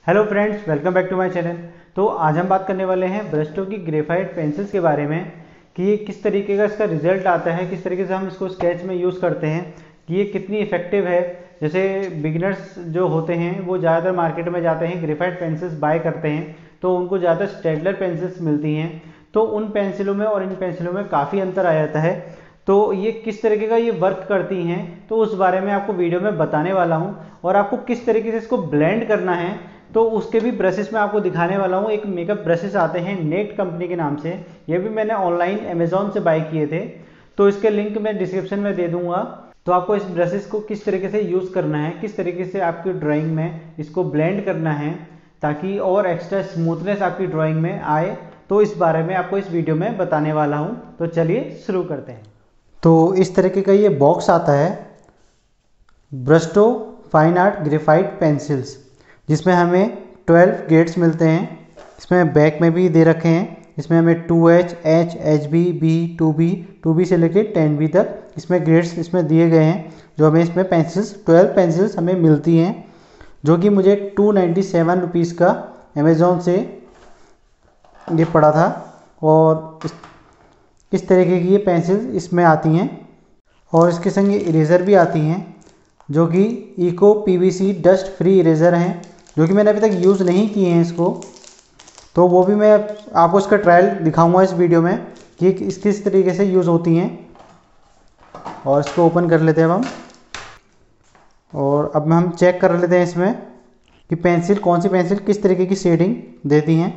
Hello friends, welcome back to my channel. तो आज हम बात करने वाले हैं ब्रस्टो की ग्रेफाइट पेंसिल्स के बारे में कि ये किस तरीके का इसका रिजल्ट आता है, किस तरीके से हम इसको स्केच में यूज़ करते हैं, कि ये कितनी इफेक्टिव है। जैसे बिगिनर्स जो होते हैं वो ज़्यादातर मार्केट में जाते हैं, ग्रेफाइट पेंसिल्स बाय करते हैं, तो उनको ज़्यादा स्टेडलर पेंसिल्स मिलती हैं। तो उन पेंसिलों में और इन पेंसिलों में काफ़ी अंतर आ जाता है। तो ये किस तरीके का ये वर्क करती हैं, तो उस बारे में आपको वीडियो में बताने वाला हूँ। और आपको किस तरीके से इसको ब्लेंड करना है तो उसके भी ब्रशेस मैं आपको दिखाने वाला हूँ। एक मेकअप ब्रशेस आते हैं नेट कंपनी के नाम से, ये भी मैंने ऑनलाइन अमेजोन से बाय किए थे, तो इसके लिंक मैं डिस्क्रिप्शन में दे दूंगा। तो आपको इस ब्रशेस को किस तरीके से यूज़ करना है, किस तरीके से आपकी ड्राइंग में इसको ब्लेंड करना है ताकि और एक्स्ट्रा स्मूथनेस आपकी ड्राइंग में आए, तो इस बारे में आपको इस वीडियो में बताने वाला हूँ। तो चलिए शुरू करते हैं। तो इस तरीके का ये बॉक्स आता है Bairstow fine art graphite pencils, जिसमें हमें 12 ग्रेड्स मिलते हैं। इसमें बैक में भी दे रखे हैं। इसमें हमें 2H, H, HB, B, 2B से लेके 10B तक इसमें ग्रेड्स इसमें दिए गए हैं। जो हमें इसमें पेंसिल्स 12 पेंसिल्स हमें मिलती हैं, जो कि मुझे 297 रुपीज़ का अमेज़ॉन से ये पड़ा था। और इस तरीके की ये पेंसिल इसमें आती हैं और इसके संग इरेज़र भी आती हैं, जो कि eco PVC dust free eraser हैं, जो कि मैंने अभी तक यूज़ नहीं किए हैं इसको। तो वो भी मैं आपको इसका ट्रायल दिखाऊंगा इस वीडियो में कि इस किस तरीके से यूज़ होती हैं। और इसको ओपन कर लेते हैं अब हम, और अब हम चेक कर लेते हैं इसमें कि पेंसिल कौन सी पेंसिल किस तरीके की शेडिंग देती हैं।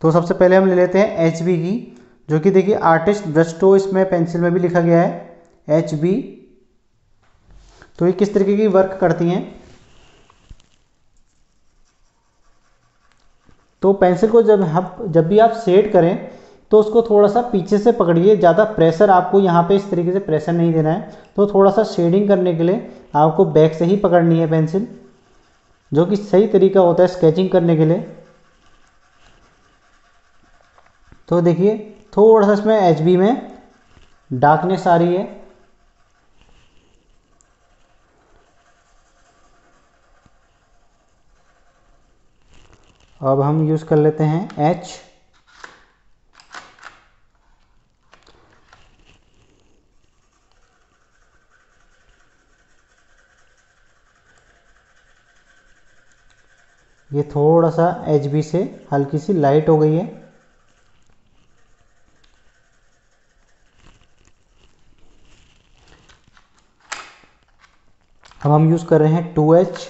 तो सबसे पहले हम ले लेते हैं HB की, जो कि देखिए आर्टिस्ट ब्रस्टो इसमें पेंसिल में भी लिखा गया है HB। तो ये किस तरीके की वर्क करती हैं। तो पेंसिल को जब भी आप शेड करें तो उसको थोड़ा सा पीछे से पकड़िए, ज़्यादा प्रेशर आपको यहाँ पे इस तरीके से प्रेशर नहीं देना है। तो थोड़ा सा शेडिंग करने के लिए आपको बैक से ही पकड़नी है पेंसिल, जो कि सही तरीका होता है स्केचिंग करने के लिए। तो देखिए थोड़ा सा इसमें HB में डार्कनेस आ रही है। अब हम यूज़ कर लेते हैं H। ये थोड़ा सा HB से हल्की सी लाइट हो गई है। अब हम यूज़ कर रहे हैं 2H।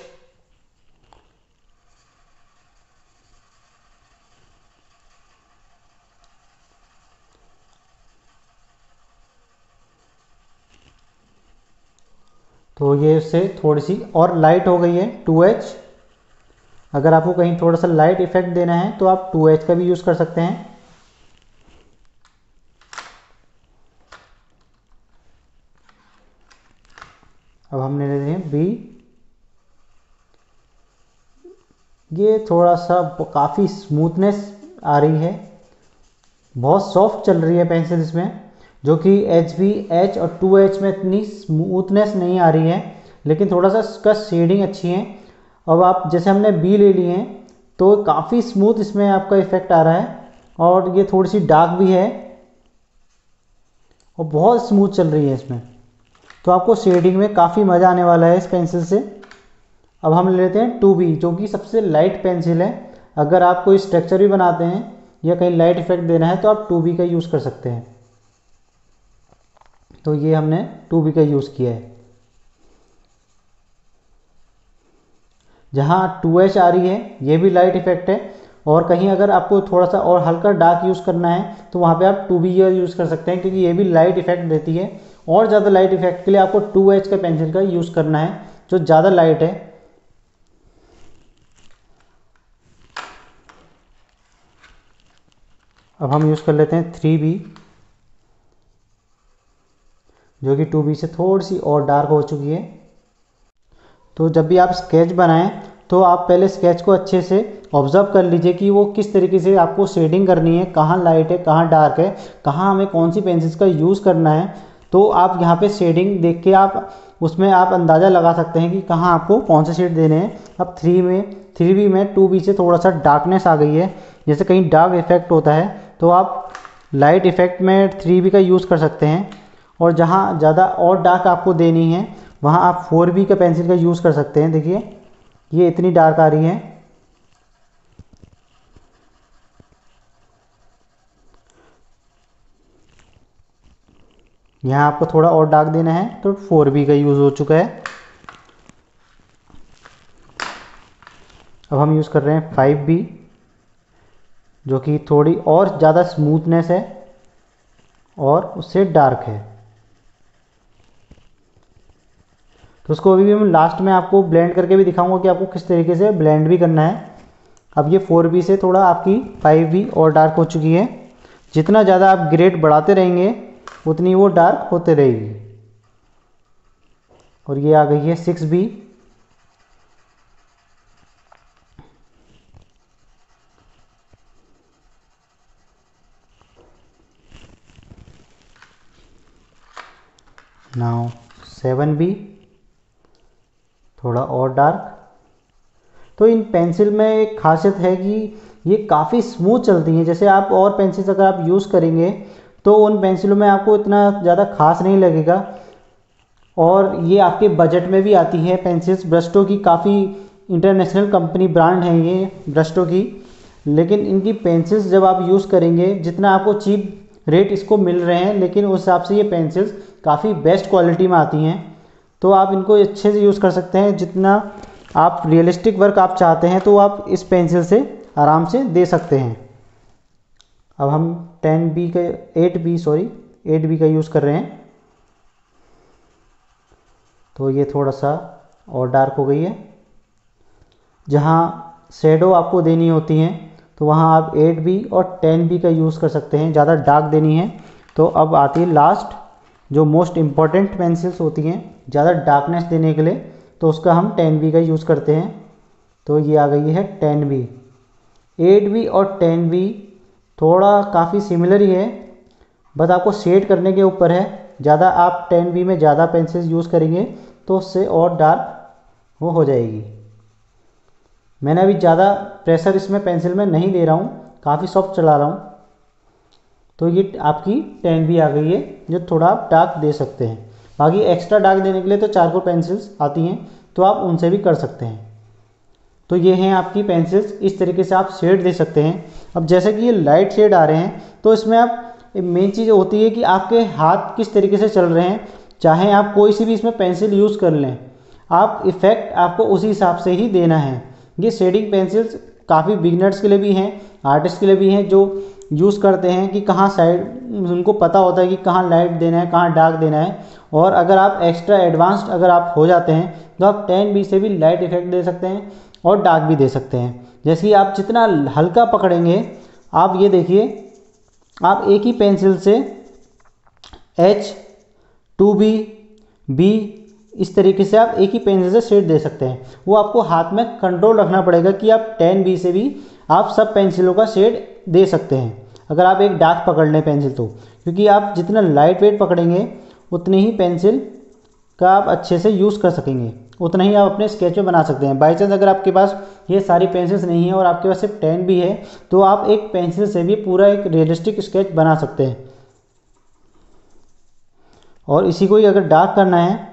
तो ये उससे थोड़ी सी और लाइट हो गई है 2H। अगर आपको कहीं थोड़ा सा लाइट इफेक्ट देना है तो आप 2H का भी यूज़ कर सकते हैं। अब हम ले लेते हैं B। ये थोड़ा सा काफ़ी स्मूथनेस आ रही है, बहुत सॉफ्ट चल रही है पेंसिल इसमें, जो कि HB, H और 2H में इतनी स्मूथनेस नहीं आ रही है, लेकिन थोड़ा सा इसका शेडिंग अच्छी है। अब आप जैसे हमने B ले लिए हैं तो काफ़ी स्मूथ इसमें आपका इफेक्ट आ रहा है, और ये थोड़ी सी डार्क भी है और बहुत स्मूथ चल रही है इसमें। तो आपको शेडिंग में काफ़ी मज़ा आने वाला है इस पेंसिल से। अब हम ले लेते हैं 2B, जो कि सबसे लाइट पेंसिल है। अगर आप कोई स्ट्रक्चर भी बनाते हैं या कहीं लाइट इफेक्ट देना है तो आप 2B का यूज़ कर सकते हैं। तो ये हमने 2B का यूज़ किया है। जहाँ 2H आ रही है ये भी लाइट इफेक्ट है, और कहीं अगर आपको थोड़ा सा और हल्का डार्क यूज़ करना है तो वहाँ पे आप 2B यूज़ कर सकते हैं, क्योंकि ये भी लाइट इफेक्ट देती है। और ज़्यादा लाइट इफेक्ट के लिए आपको 2H का पेंसिल का यूज़ करना है, जो ज़्यादा लाइट है। अब हम यूज़ कर लेते हैं 3B, जो कि 2B से थोड़ी सी और डार्क हो चुकी है। तो जब भी आप स्केच बनाएं तो आप पहले स्केच को अच्छे से ऑब्जर्व कर लीजिए कि वो किस तरीके से आपको शेडिंग करनी है, कहाँ लाइट है कहाँ डार्क है, कहाँ हमें कौन सी पेंसिल्स का यूज़ करना है। तो आप यहाँ पे शेडिंग देख के आप उसमें आप अंदाज़ा लगा सकते हैं कि कहाँ आपको कौन से शेड देने हैं। अब 3B में 2B से थोड़ा सा डार्कनेस आ गई है, जैसे कहीं डार्क इफेक्ट होता है तो आप लाइट इफेक्ट में 3B का यूज़ कर सकते हैं। और जहाँ ज़्यादा और डार्क आपको देनी है वहाँ आप 4B का पेंसिल का यूज़ कर सकते हैं। देखिए ये इतनी डार्क आ रही है, यहाँ आपको थोड़ा और डार्क देना है तो 4B का यूज़ हो चुका है। अब हम यूज़ कर रहे हैं 5B, जो कि थोड़ी और ज़्यादा स्मूथनेस है और उससे डार्क है। तो उसको अभी भी मैं लास्ट में आपको ब्लेंड करके भी दिखाऊंगा कि आपको किस तरीके से ब्लेंड भी करना है। अब ये 4B से थोड़ा आपकी 5B और डार्क हो चुकी है। जितना ज़्यादा आप ग्रेड बढ़ाते रहेंगे उतनी वो डार्क होते रहेगी। और ये आ गई है 6B। नाउ 7B, थोड़ा और डार्क। तो इन पेंसिल में एक खासियत है कि ये काफ़ी स्मूथ चलती हैं। जैसे आप और पेंसिल्स अगर आप यूज़ करेंगे तो उन पेंसिलों में आपको इतना ज़्यादा खास नहीं लगेगा। और ये आपके बजट में भी आती है पेंसिल्स। ब्रस्टो की काफ़ी इंटरनेशनल कंपनी ब्रांड है ये ब्रस्टो की, लेकिन इनकी पेंसिल्स जब आप यूज़ करेंगे, जितना आपको चीप रेट इसको मिल रहे हैं, लेकिन उस हिसाब से ये पेंसिल्स काफ़ी बेस्ट क्वालिटी में आती हैं। तो आप इनको अच्छे से यूज़ कर सकते हैं। जितना आप रियलिस्टिक वर्क आप चाहते हैं तो आप इस पेंसिल से आराम से दे सकते हैं। अब हम 8B का यूज़ कर रहे हैं। तो ये थोड़ा सा और डार्क हो गई है। जहाँ शेडो आपको देनी होती हैं तो वहाँ आप 8B और 10B का यूज़ कर सकते हैं, ज़्यादा डार्क देनी है। तो अब आती है लास्ट, जो मोस्ट इम्पॉर्टेंट पेंसिल्स होती हैं ज़्यादा डार्कनेस देने के लिए, तो उसका हम 10B का यूज़ करते हैं। तो ये आ गई है 10B। 8B और 10B थोड़ा काफ़ी सिमिलर ही है, बस आपको शेड करने के ऊपर है। ज़्यादा आप 10B में ज़्यादा पेंसिल्स यूज़ करेंगे तो उससे और डार्क वो हो जाएगी। मैंने अभी ज़्यादा प्रेशर इसमें पेंसिल में नहीं दे रहा हूँ, काफ़ी सॉफ्ट चला रहा हूँ। तो ये आपकी 10B आ गई है, जो थोड़ा आप डार्क दे सकते हैं। बाकी एक्स्ट्रा डार्क देने के लिए तो चारकोल पेंसिल्स आती हैं, तो आप उनसे भी कर सकते हैं। तो ये हैं आपकी पेंसिल्स, इस तरीके से आप शेड दे सकते हैं। अब जैसे कि ये लाइट शेड आ रहे हैं तो इसमें आप मेन चीज़ होती है कि आपके हाथ किस तरीके से चल रहे हैं। चाहे आप कोई सी भी इसमें पेंसिल यूज़ कर लें, आप इफ़ेक्ट आपको उसी हिसाब से ही देना है। ये शेडिंग पेंसिल्स काफ़ी बिगनर्स के लिए भी हैं, आर्टिस्ट के लिए भी हैं, जो यूज़ करते हैं कि कहाँ साइड, उनको पता होता है कि कहाँ लाइट देना है, कहाँ डार्क देना है। और अगर आप एक्स्ट्रा एडवांस्ड अगर आप हो जाते हैं तो आप 10B से भी लाइट इफेक्ट दे सकते हैं और डार्क भी दे सकते हैं। जैसे कि आप जितना हल्का पकड़ेंगे, आप ये देखिए, आप एक ही पेंसिल से H 2B B इस तरीके से आप एक ही पेंसिल से शेड दे सकते हैं। वो आपको हाथ में कंट्रोल रखना पड़ेगा कि आप 10B से भी आप सब पेंसिलों का शेड दे सकते हैं अगर आप एक डार्क पकड़ लें पेंसिल तो, क्योंकि आप जितना लाइट वेट पकड़ेंगे उतनी ही पेंसिल का आप अच्छे से यूज़ कर सकेंगे, उतना ही आप अपने स्केच में बना सकते हैं। बाई चांस अगर आपके पास ये सारी पेंसिल्स नहीं है और आपके पास सिर्फ 10B है तो आप एक पेंसिल से भी पूरा एक रियलिस्टिक स्केच बना सकते हैं। और इसी को ही अगर डार्क करना है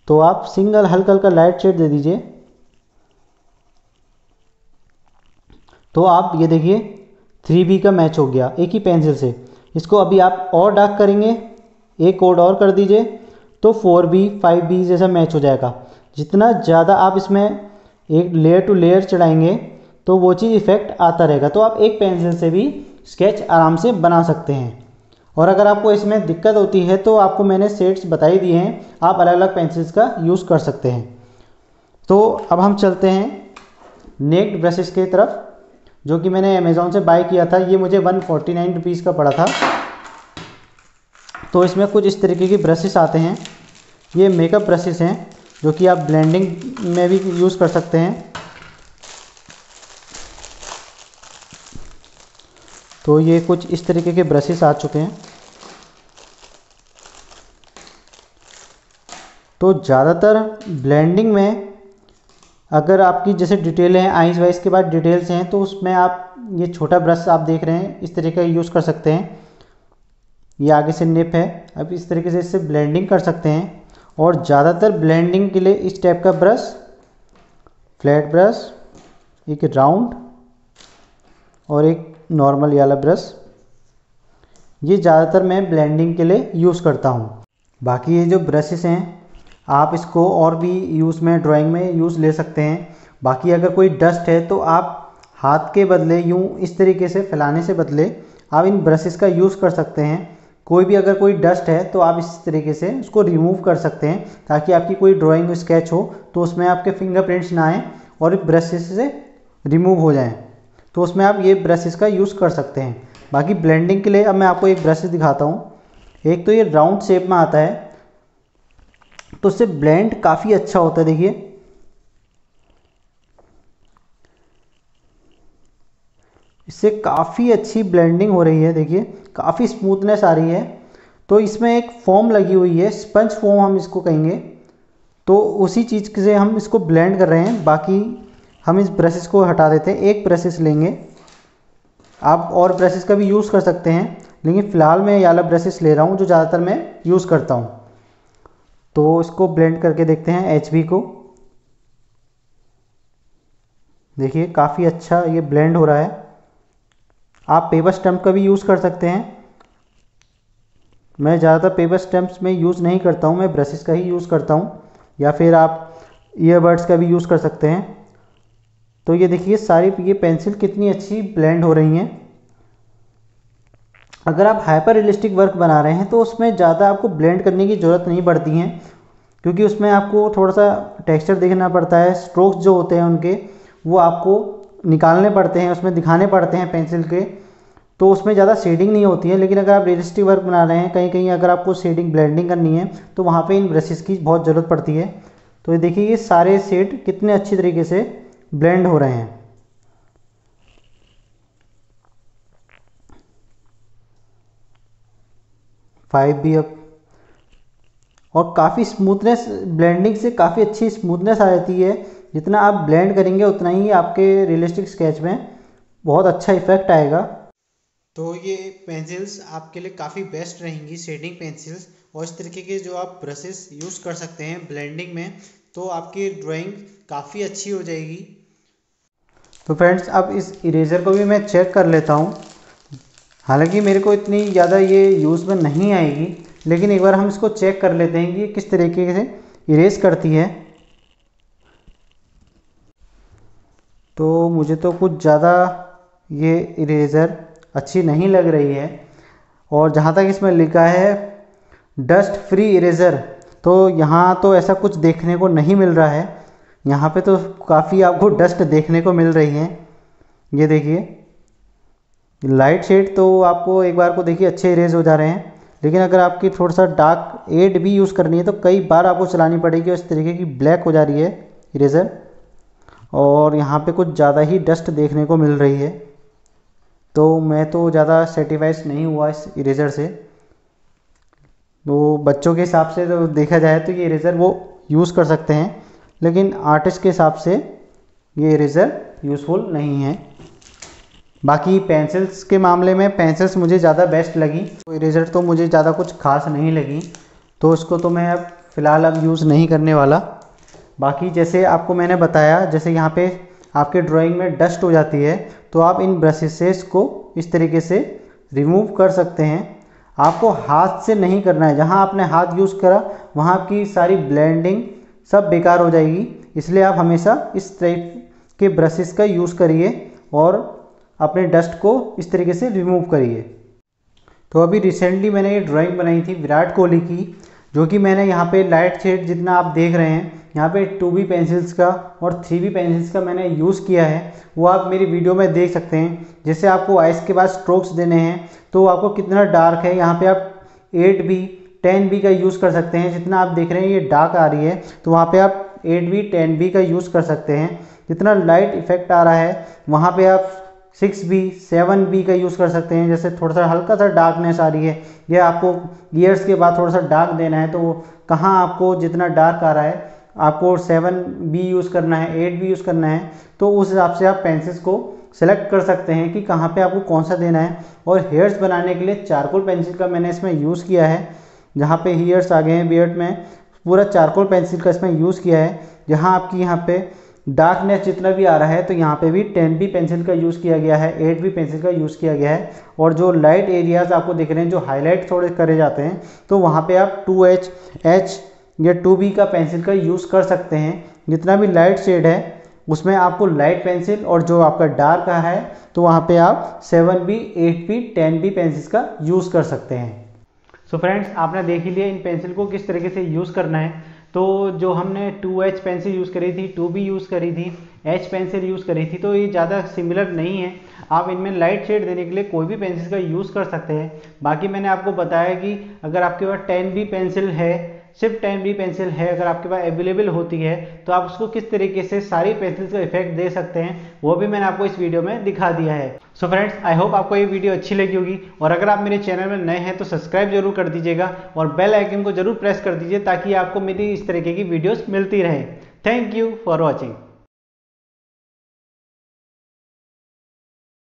तो आप सिंगल हल्का हल्का लाइट शेड दे दीजिए। तो आप ये देखिए 3B का मैच हो गया एक ही पेंसिल से। इसको अभी आप और डार्क करेंगे, एक कोड और कर दीजिए तो 4B 5B जैसा मैच हो जाएगा। जितना ज़्यादा आप इसमें एक लेयर टू लेयर चढ़ाएंगे तो वो चीज़ इफेक्ट आता रहेगा। तो आप एक पेंसिल से भी स्केच आराम से बना सकते हैं। और अगर आपको इसमें दिक्कत होती है तो आपको मैंने शेड्स बताई दिए हैं, आप अलग अलग पेंसिल्स का यूज़ कर सकते हैं। तो अब हम चलते हैं नेक्ड ब्रशेस की तरफ, जो कि मैंने अमेज़ॉन से बाय किया था। ये मुझे 149 रुपीज़ का पड़ा था। तो इसमें कुछ इस तरीके की ब्रशेस आते हैं। ये मेकअप ब्रशेस हैं जो कि आप ब्लेंडिंग में भी यूज़ कर सकते हैं। तो ये कुछ इस तरीके के ब्रशेस आ चुके हैं। तो ज़्यादातर ब्लेंडिंग में अगर आपकी जैसे डिटेल है आइज वाइज के बाद डिटेल्स हैं, तो उसमें आप ये छोटा ब्रश आप देख रहे हैं इस तरीके का यूज़ कर सकते हैं। ये आगे से निप है, अब इस तरीके से इससे ब्लेंडिंग कर सकते हैं। और ज़्यादातर ब्लेंडिंग के लिए इस टाइप का ब्रश, फ्लैट ब्रश, एक राउंड और एक नॉर्मल वाला ब्रश, ये ज़्यादातर मैं ब्लेंडिंग के लिए यूज़ करता हूँ। बाकी ये जो ब्रशेस हैं आप इसको और भी यूज़ में ड्राइंग में यूज़ ले सकते हैं। बाकी अगर कोई डस्ट है तो आप हाथ के बदले यूँ इस तरीके से फैलाने से बदले आप इन ब्रशेस का यूज़ कर सकते हैं। कोई भी अगर कोई डस्ट है तो आप इस तरीके से उसको रिमूव कर सकते हैं, ताकि आपकी कोई ड्राइंग स्केच हो तो उसमें आपके फिंगरप्रिंट्स ना आए और ब्रशेस से रिमूव हो जाएं। तो उसमें आप ये ब्रशेस का यूज़ कर सकते हैं। बाकी ब्लेंडिंग के लिए अब मैं आपको एक ब्रश दिखाता हूँ। एक तो ये राउंड शेप में आता है, तो उससे ब्लेंड काफ़ी अच्छा होता है। देखिए इससे काफ़ी अच्छी ब्लेंडिंग हो रही है, देखिए काफ़ी स्मूथनेस आ रही है। तो इसमें एक फोम लगी हुई है, स्पंज फोम हम इसको कहेंगे, तो उसी चीज़ से हम इसको ब्लेंड कर रहे हैं। बाकी हम इस ब्रशेस को हटा देते हैं, एक ब्रशेस लेंगे। आप और ब्रशेस का भी यूज़ कर सकते हैं, लेकिन फ़िलहाल मैं ये वाला ब्रशेस ले रहा हूँ जो ज़्यादातर मैं यूज़ करता हूँ। तो इसको ब्लेंड करके देखते हैं HB को। देखिए काफ़ी अच्छा ये ब्लेंड हो रहा है। आप पेपर स्टैम्प का भी यूज़ कर सकते हैं। मैं ज़्यादातर पेपर स्टैम्प्स में यूज़ नहीं करता हूँ, मैं ब्रशेस का ही यूज़ करता हूँ। या फिर आप ईयरबड्स का भी यूज़ कर सकते हैं। तो ये देखिए सारी ये पेंसिल कितनी अच्छी ब्लेंड हो रही हैं। अगर आप हाइपर रियलिस्टिक वर्क बना रहे हैं तो उसमें ज़्यादा आपको ब्लेंड करने की ज़रूरत नहीं पड़ती है, क्योंकि उसमें आपको थोड़ा सा टेक्सचर देखना पड़ता है। स्ट्रोक्स जो होते हैं उनके वो आपको निकालने पड़ते हैं, उसमें दिखाने पड़ते हैं पेंसिल के, तो उसमें ज़्यादा शेडिंग नहीं होती है। लेकिन अगर आप रियलिस्टिक वर्क बना रहे हैं, कहीं कहीं अगर आपको शेडिंग ब्लेंडिंग करनी है तो वहाँ पे इन ब्रशेस की बहुत ज़रूरत पड़ती है। तो ये देखिए ये सारे शेड कितने अच्छी तरीके से ब्लेंड हो रहे हैं। फाइव भी अब, और काफ़ी स्मूथनेस, ब्लेंडिंग से काफ़ी अच्छी स्मूथनेस आ जाती है। जितना आप ब्लेंड करेंगे उतना ही आपके रियलिस्टिक स्केच में बहुत अच्छा इफेक्ट आएगा। तो ये पेंसिल्स आपके लिए काफ़ी बेस्ट रहेंगी, शेडिंग पेंसिल्स। और इस तरीके के जो आप ब्रशेस यूज़ कर सकते हैं ब्लेंडिंग में, तो आपकी ड्राइंग काफ़ी अच्छी हो जाएगी। तो फ्रेंड्स अब इस इरेज़र को भी मैं चेक कर लेता हूँ। हालांकि मेरे को इतनी ज़्यादा ये यूज़ में नहीं आएगी, लेकिन एक बार हम इसको चेक कर लेते हैं कि ये किस तरीके से इरेज करती है। तो मुझे तो कुछ ज़्यादा ये इरेज़र अच्छी नहीं लग रही है। और जहाँ तक इसमें लिखा है डस्ट फ्री इरेज़र, तो यहाँ तो ऐसा कुछ देखने को नहीं मिल रहा है। यहाँ पे तो काफ़ी आपको डस्ट देखने को मिल रही है। ये देखिए लाइट शेड तो आपको एक बार को देखिए अच्छे इरेज हो जा रहे हैं, लेकिन अगर आपकी थोड़ा सा डार्क एड भी यूज़ करनी है तो कई बार आपको चलानी पड़ेगी और इस तरीके की ब्लैक हो जा रही है इरेज़र। और यहाँ पे कुछ ज़्यादा ही डस्ट देखने को मिल रही है, तो मैं तो ज़्यादा सेटिस्फाइड नहीं हुआ इस इरेज़र से। तो बच्चों के हिसाब से तो देखा जाए तो ये इरेज़र वो यूज़ कर सकते हैं, लेकिन आर्टिस्ट के हिसाब से ये इरेज़र यूज़फुल नहीं है। बाकी पेंसिल्स के मामले में पेंसिल्स मुझे ज़्यादा बेस्ट लगी, तो इरेज़र तो मुझे ज़्यादा कुछ खास नहीं लगी, तो उसको तो मैं अब फ़िलहाल अब यूज़ नहीं करने वाला। बाकी जैसे आपको मैंने बताया, जैसे यहाँ पे आपके ड्राइंग में डस्ट हो जाती है तो आप इन ब्रशेस को इस तरीके से रिमूव कर सकते हैं। आपको हाथ से नहीं करना है, जहाँ आपने हाथ यूज़ करा वहाँ की सारी ब्लेंडिंग सब बेकार हो जाएगी। इसलिए आप हमेशा इस टाइप के ब्रशेस का यूज़ करिए और अपने डस्ट को इस तरीके से रिमूव करिए। तो अभी रिसेंटली मैंने ये ड्राइंग बनाई थी विराट कोहली की, जो कि मैंने यहाँ पे लाइट शेड जितना आप देख रहे हैं यहाँ पे 2B पेंसिल्स का और 3B पेंसिल्स का मैंने यूज़ किया है, वो आप मेरी वीडियो में देख सकते हैं। जैसे आपको आइस के बाद स्ट्रोक्स देने हैं तो आपको कितना डार्क है, यहाँ पे आप 8B 10B का यूज़ कर सकते हैं। जितना आप देख रहे हैं ये डार्क आ रही है तो वहाँ पे आप 8B 10B का यूज़ कर सकते हैं। जितना लाइट इफेक्ट आ रहा है वहाँ पे आप 6B 7B का यूज़ कर सकते हैं। जैसे थोड़ा सा हल्का सा डार्कनेस आ रही है या आपको ईयर्स के बाद थोड़ा सा डार्क देना है, तो कहाँ आपको जितना डार्क आ रहा है आपको 7B यूज़ करना है, 8B यूज़ करना है, तो उस हिसाब से आप पेंसिल्स को सेलेक्ट कर सकते हैं कि कहाँ पे आपको कौन सा देना है। और हेयर्स बनाने के लिए चारकोल पेंसिल का मैंने इसमें यूज़ किया है। जहाँ पे हेयर्स आ गए हैं बियर्ड में, पूरा चारकोल पेंसिल का इसमें यूज़ किया है। जहाँ आपकी यहाँ पे डार्कनेस जितना भी आ रहा है तो यहाँ पे भी 10B पेंसिल का यूज़ किया गया है, 8B पेंसिल का यूज़ किया गया है। और जो लाइट एरियाज़ आपको दिख रहे हैं, जो हाईलाइट थोड़े करे जाते हैं, तो वहाँ पे आप 2H H या 2B का पेंसिल का यूज़ कर सकते हैं। जितना भी लाइट शेड है उसमें आपको लाइट पेंसिल, और जो आपका डार्क है तो वहाँ पे आप 7B 8B 10B पेंसिल्स का यूज़ कर सकते हैं। सो फ्रेंड्स, आपने देख ही लिया इन पेंसिल को किस तरीके से यूज़ करना है। तो जो हमने 2H पेंसिल यूज़ करी थी, 2B यूज़ करी थी, H पेंसिल यूज़ करी थी, तो ये ज़्यादा सिमिलर नहीं है। आप इनमें लाइट शेड देने के लिए कोई भी पेंसिल का यूज़ कर सकते हैं। बाकी मैंने आपको बताया कि अगर आपके पास 10B पेंसिल है, सिर्फ 10B पेंसिल है, अगर आपके पास अवेलेबल होती है, तो आप उसको किस तरीके से सारी पेंसिल्स का इफेक्ट दे सकते हैं, वो भी मैंने आपको इस वीडियो में दिखा दिया है। सो फ्रेंड्स, आई होप आपको ये वीडियो अच्छी लगी होगी, और अगर आप मेरे चैनल में नए हैं तो सब्सक्राइब जरूर कर दीजिएगा और बेल आइकन को जरूर प्रेस कर दीजिए ताकि आपको मेरी इस तरीके की वीडियोस मिलती रहे। Thank you for watching.